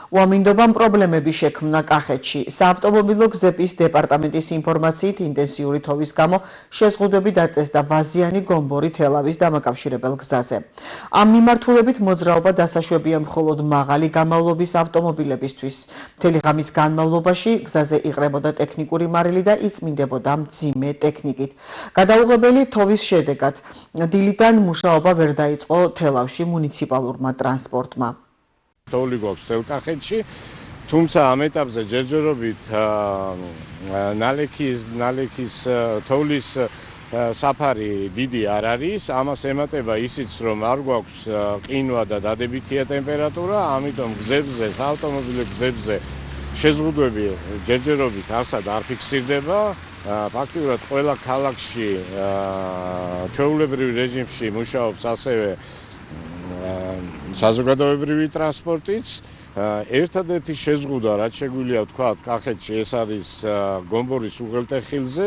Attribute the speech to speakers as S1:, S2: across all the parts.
S1: უამინდობამ პრობლემები შექმნა კახეთში. საავტომობილო გზების დეპარტამენტის ინფორმაციით ინტენსიური თოვის გამო შეზღუდვები დაწესდა ვაზიანი გომბორი თელავის დამაკავშირებელ გზაზე. ამ მიმართულებით მოძრაობა დასაშვებია მხოლოდ მაღალი გამავლობის ავტომობილებისთვის. მთელი ღამის განმავლობაში გზაზე იყრებოდა ტექნიკური მარილი და იწმინდებოდა მძიმე ტექნიკით. გადაუღებელი თოვის შედეგად დილიდან მუშაობა ვერ დაიწყო თელავში მუნიციპალურმა ტრანსპორტმა.
S2: თოვლი გვაქვს თელ კახეთში, თუმცა ამ ეტაპზე ჯერჯერობით ნალექის თოვლის საფარი დიდი არ არის, ამას ემატება ისიც, რომ არ გვაქვს ყინვა და დადებითია ტემპერატურა, ამიტომ გზებზე, საავტომობილო გზებზე შეზღუდვები ჯერჯერობით არსად არ ფიქსირდება. ფაქტიურად ყველა ქალაქში ჩვეულებრივ რეჟიმში მუშაობს ასევე საზოგადოებრივი ტრანსპორტიც. ერთადერთი შეზღუდვა, რაც შეგვიძლია ვთქვათ, კახეთში ეს არის გომბორის უღელტეხილზე,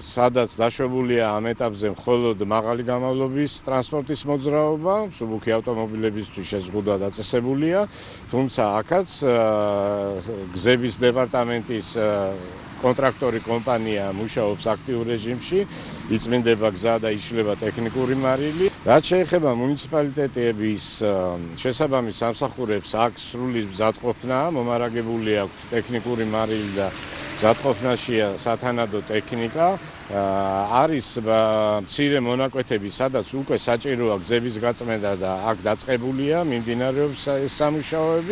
S2: სადაც დაშვებულია ამ ეტაპზე მხოლოდ მაღალი გამავლობის ტრანსპორტის მოძრაობა, მსუბუქი ავტომობილებისთვის შეზღუდვა დაწესებულია, თუმცა აქაც გზების დეპარტამენტის კონტრაქტორი კომპანია მუშაობს აქტიურ რეჟიმში, იწმინდება გზა და იშლება ტექნიკური მარილი. რაც შეეხება მუნიციპალიტეტების შესაბამის სამსახურებს, აქ სრული მზადყოფნა მომარაგებული აქვს ტექნიკური მარილი და მზადყოფნაშია სათანადო ტექნიკა. არის მცირე მონაკვეთები, სადაც უკვე საჭიროა გზების გაწმენდა და აქ დაწყებულია, მიმდინარეობს ეს სამუშაოები.